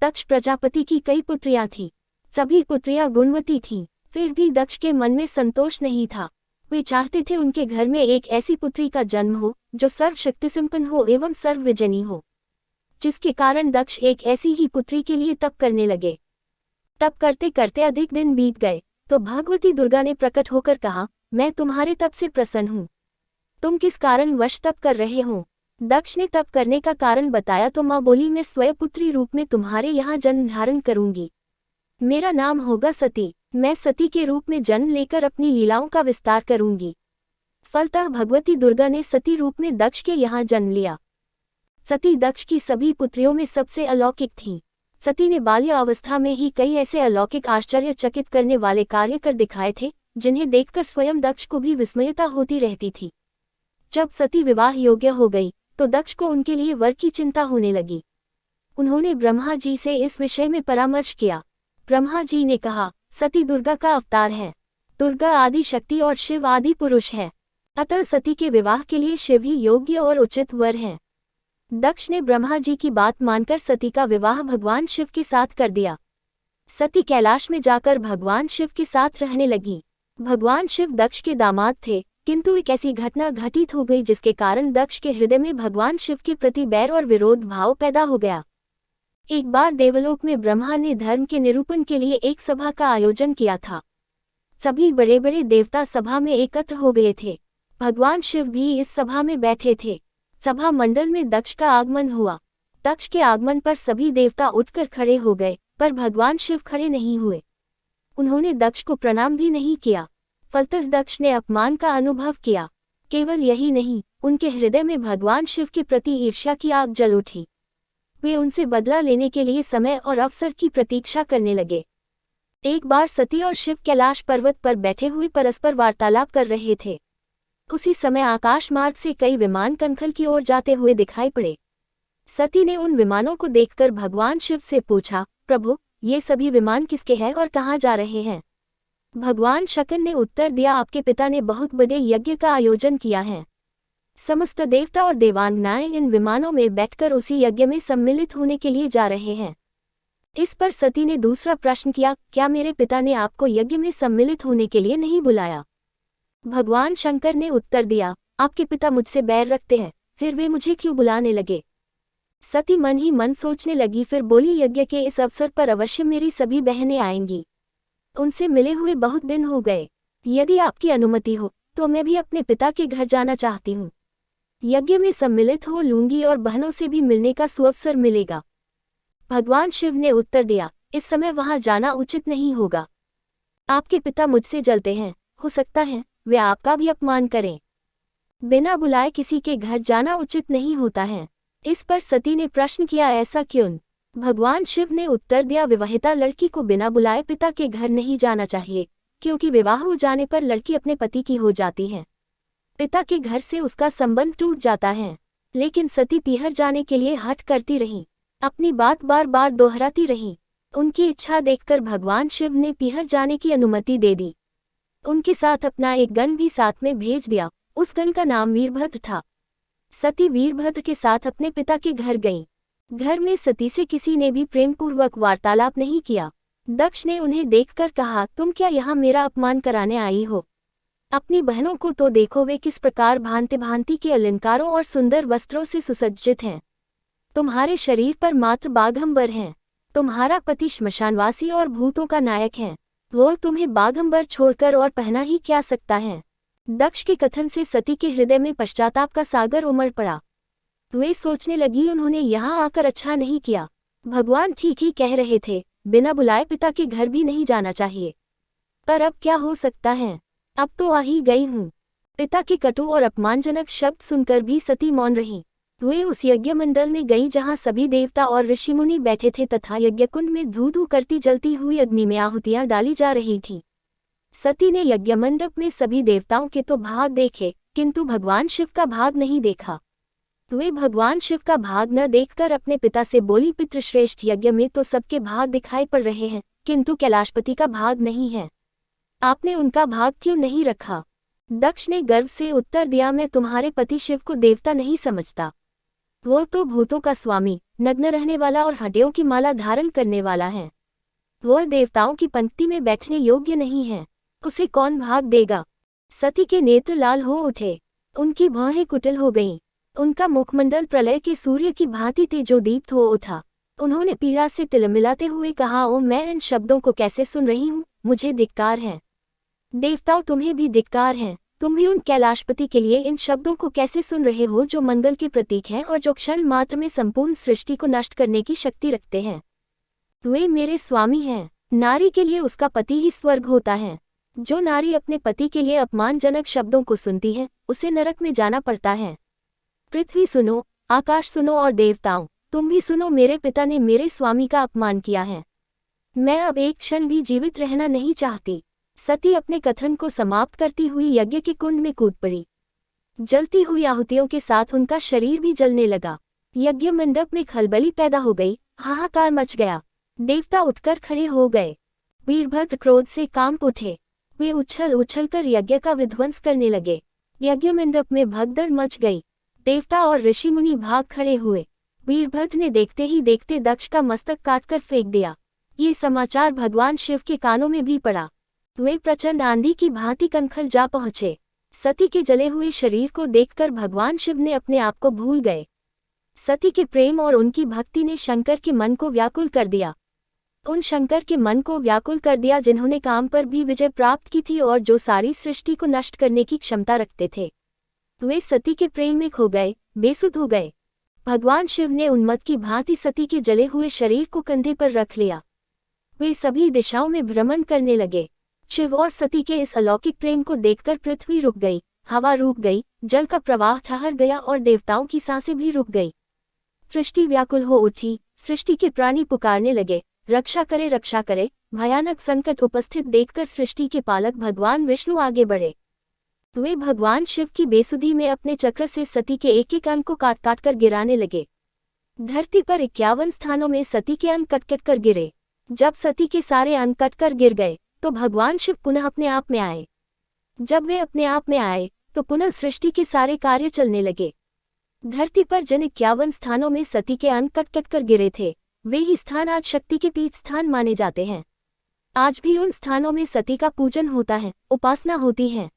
दक्ष प्रजापति की कई पुत्रियां थीं। सभी पुत्रियां गुणवती थीं। फिर भी दक्ष के मन में संतोष नहीं था। वे चाहते थे उनके घर में एक ऐसी पुत्री का जन्म हो जो सर्वशक्तिसंपन्न हो एवं सर्वविजयी हो, जिसके कारण दक्ष एक ऐसी ही पुत्री के लिए तप करने लगे। तप करते करते अधिक दिन बीत गए तो भगवती दुर्गा ने प्रकट होकर कहा, मैं तुम्हारे तप से प्रसन्न हूँ। तुम किस कारण वश तप कर रहे हो? दक्ष ने तप करने का कारण बताया तो माँ बोली, मैं स्वयं पुत्री रूप में तुम्हारे यहाँ जन्म धारण करूंगी। मेरा नाम होगा सती। मैं सती के रूप में जन्म लेकर अपनी लीलाओं का विस्तार करूंगी। फलतः भगवती दुर्गा ने सती रूप में दक्ष के यहाँ जन्म लिया। सती दक्ष की सभी पुत्रियों में सबसे अलौकिक थीं। सती ने बाल्य अवस्था में ही कई ऐसे अलौकिक आश्चर्यचकित करने वाले कार्य कर दिखाए थे, जिन्हें देखकर स्वयं दक्ष को भी विस्मयता होती रहती थी। जब सती विवाह योग्य हो गई तो दक्ष को उनके लिए वर की चिंता होने लगी। उन्होंने ब्रह्मा जी से इस विषय में परामर्श किया। ब्रह्मा जी ने कहा, सती दुर्गा का अवतार है। दुर्गा आदि शक्ति और शिव आदि पुरुष है, अतः सती के विवाह के लिए शिव ही योग्य और उचित वर हैं। दक्ष ने ब्रह्मा जी की बात मानकर सती का विवाह भगवान शिव के साथ कर दिया। सती कैलाश में जाकर भगवान शिव के साथ रहने लगी। भगवान शिव दक्ष के दामाद थे, किंतु एक ऐसी घटना घटित हो गई जिसके कारण दक्ष के हृदय में भगवान शिव के प्रति बैर और विरोध भाव पैदा हो गया। एक बार देवलोक में ब्रह्मा ने धर्म के निरूपण के लिए एक सभा का आयोजन किया था। सभी बड़े बड़े देवता सभा में एकत्र हो गए थे। भगवान शिव भी इस सभा में बैठे थे। सभा मंडल में दक्ष का आगमन हुआ। दक्ष के आगमन पर सभी देवता उठकर खड़े हो गए, पर भगवान शिव खड़े नहीं हुए। उन्होंने दक्ष को प्रणाम भी नहीं किया। फलतः दक्ष ने अपमान का अनुभव किया। केवल यही नहीं, उनके हृदय में भगवान शिव के प्रति ईर्ष्या की आग जल उठी। वे उनसे बदला लेने के लिए समय और अवसर की प्रतीक्षा करने लगे। एक बार सती और शिव कैलाश पर्वत पर बैठे हुए परस्पर वार्तालाप कर रहे थे। उसी समय आकाश मार्ग से कई विमान कनखल की ओर जाते हुए दिखाई पड़े। सती ने उन विमानों को देखकर भगवान शिव से पूछा, प्रभु, ये सभी विमान किसके हैं और कहाँ जा रहे हैं? भगवान शंकर ने उत्तर दिया, आपके पिता ने बहुत बड़े यज्ञ का आयोजन किया है। समस्त देवता और देवांगनाएं इन विमानों में बैठकर उसी यज्ञ में सम्मिलित होने के लिए जा रहे हैं। इस पर सती ने दूसरा प्रश्न किया, क्या मेरे पिता ने आपको यज्ञ में सम्मिलित होने के लिए नहीं बुलाया? भगवान शंकर ने उत्तर दिया, आपके पिता मुझसे बैर रखते हैं, फिर वे मुझे क्यों बुलाने लगे? सती मन ही मन सोचने लगी, फिर बोली, यज्ञ के इस अवसर पर अवश्य मेरी सभी बहनें आएंगी। उनसे मिले हुए बहुत दिन हो गए। यदि आपकी अनुमति हो तो मैं भी अपने पिता के घर जाना चाहती हूँ। यज्ञ में सम्मिलित हो लूंगी और बहनों से भी मिलने का सुअवसर मिलेगा। भगवान शिव ने उत्तर दिया, इस समय वहां जाना उचित नहीं होगा। आपके पिता मुझसे जलते हैं, हो सकता है वे आपका भी अपमान करें। बिना बुलाए किसी के घर जाना उचित नहीं होता है। इस पर सती ने प्रश्न किया, ऐसा क्यों? भगवान शिव ने उत्तर दिया, विवाहिता लड़की को बिना बुलाए पिता के घर नहीं जाना चाहिए, क्योंकि विवाह हो जाने पर लड़की अपने पति की हो जाती है। पिता के घर से उसका संबंध टूट जाता है। लेकिन सती पीहर जाने के लिए हठ करती रही, अपनी बात बार बार दोहराती रही। उनकी इच्छा देखकर भगवान शिव ने पीहर जाने की अनुमति दे दी। उनके साथ अपना एक गण भी साथ में भेज दिया। उस गण का नाम वीरभद्र था। सती वीरभद्र के साथ अपने पिता के घर गईं। घर में सती से किसी ने भी प्रेमपूर्वक वार्तालाप नहीं किया। दक्ष ने उन्हें देखकर कहा, तुम क्या यहाँ मेरा अपमान कराने आई हो? अपनी बहनों को तो देखो, वे किस प्रकार भांति भांति के अलंकारों और सुंदर वस्त्रों से सुसज्जित हैं। तुम्हारे शरीर पर मात्र बाघंबर हैं। तुम्हारा पति श्मशानवासी और भूतों का नायक है, वो तुम्हें बाघंबर छोड़कर और पहना ही क्या सकता है? दक्ष के कथन से सती के हृदय में पश्चाताप का सागर उमड़ पड़ा। वे सोचने लगी, उन्होंने यहाँ आकर अच्छा नहीं किया। भगवान ठीक ही कह रहे थे, बिना बुलाए पिता के घर भी नहीं जाना चाहिए। पर अब क्या हो सकता है, अब तो आ ही गई हूँ। पिता के कटु और अपमानजनक शब्द सुनकर भी सती मौन रही। वे उस यज्ञ मंडल में गईं जहाँ सभी देवता और ऋषि मुनि बैठे थे तथा यज्ञकुंड में धू धू करती जलती हुई अग्नि में आहुतियां डाली जा रही थीं। सती ने यज्ञ मंडप में सभी देवताओं के तो भाग देखे, किंतु भगवान शिव का भाग नहीं देखा। वे भगवान शिव का भाग न देखकर अपने पिता से बोली, पितृश्रेष्ठ, यज्ञ में तो सबके भाग दिखाई पड़ रहे हैं, किंतु कैलाशपति का भाग नहीं है। आपने उनका भाग क्यों नहीं रखा? दक्ष ने गर्व से उत्तर दिया, मैं तुम्हारे पति शिव को देवता नहीं समझता। वो तो भूतों का स्वामी, नग्न रहने वाला और हड्डियों की माला धारण करने वाला है। वह देवताओं की पंक्ति में बैठने योग्य नहीं है, उसे कौन भाग देगा। सती के नेत्र लाल हो उठे, उनकी भौहें कुटिल हो गईं, उनका मुखमंडल प्रलय के सूर्य की भांति तेजोदीप्त हो उठा। उन्होंने पीड़ा से तिलमिलाते हुए कहा, ओ मैं इन शब्दों को कैसे सुन रही हूँ, मुझे धिक्कार है। देवताओं तुम्हें भी धिक्कार है, तुम भी उन कैलाशपति के लिए इन शब्दों को कैसे सुन रहे हो जो मंगल के प्रतीक हैं और जो क्षण मात्र में संपूर्ण सृष्टि को नष्ट करने की शक्ति रखते हैं। वे मेरे स्वामी हैं। नारी के लिए उसका पति ही स्वर्ग होता है। जो नारी अपने पति के लिए अपमानजनक शब्दों को सुनती है, उसे नरक में जाना पड़ता है। पृथ्वी सुनो, आकाश सुनो और देवताओं तुम भी सुनो, मेरे पिता ने मेरे स्वामी का अपमान किया है। मैं अब एक क्षण भी जीवित रहना नहीं चाहती। सती अपने कथन को समाप्त करती हुई यज्ञ के कुंड में कूद पड़ी। जलती हुई आहुतियों के साथ उनका शरीर भी जलने लगा। यज्ञ मंडप में खलबली पैदा हो गई, हाहाकार मच गया। देवता उठकर खड़े हो गए। वीरभद्र क्रोध से कांप उठे। वे उछल उछलकर यज्ञ का विध्वंस करने लगे। यज्ञ मंडप में भगदड़ मच गई। देवता और ऋषि मुनि भाग खड़े हुए। वीरभद्र ने देखते ही देखते दक्ष का मस्तक काटकर फेंक दिया। ये समाचार भगवान शिव के कानों में भी पड़ा। वे प्रचंड आंधी की भांति कनखल जा पहुंचे। सती के जले हुए शरीर को देखकर भगवान शिव ने अपने आप को भूल गए। सती के प्रेम और उनकी भक्ति ने शंकर के मन को व्याकुल कर दिया। उन शंकर के मन को व्याकुल कर दिया जिन्होंने काम पर भी विजय प्राप्त की थी और जो सारी सृष्टि को नष्ट करने की क्षमता रखते थे। वे सती के प्रेम में खो गए, बेसुध हो गए। भगवान शिव ने उन्मत्त की भांति सती के जले हुए शरीर को कंधे पर रख लिया। वे सभी दिशाओं में भ्रमण करने लगे। शिव और सती के इस अलौकिक प्रेम को देखकर पृथ्वी रुक गई, हवा रुक गई, जल का प्रवाह ठहर गया और देवताओं की सांसें भी रुक गई। सृष्टि व्याकुल हो उठी। सृष्टि के प्राणी पुकारने लगे, रक्षा करे रक्षा करे। भयानक संकट उपस्थित देखकर सृष्टि के पालक भगवान विष्णु आगे बढ़े। वे भगवान शिव की बेसुधी में अपने चक्र से सती के एक एक अंग को काट काट कर गिराने लगे। धरती पर 51 स्थानों में सती के अंग कट कट कर गिरे। जब सती के सारे अंग कट कर गिर गए तो भगवान शिव पुनः अपने आप में आए। जब वे अपने आप में आए तो पुनः सृष्टि के सारे कार्य चलने लगे। धरती पर जिन 51 स्थानों में सती के अंग कट कट कर गिरे थे, वे ही स्थान आज शक्ति के पीठ स्थान माने जाते हैं। आज भी उन स्थानों में सती का पूजन होता है, उपासना होती है।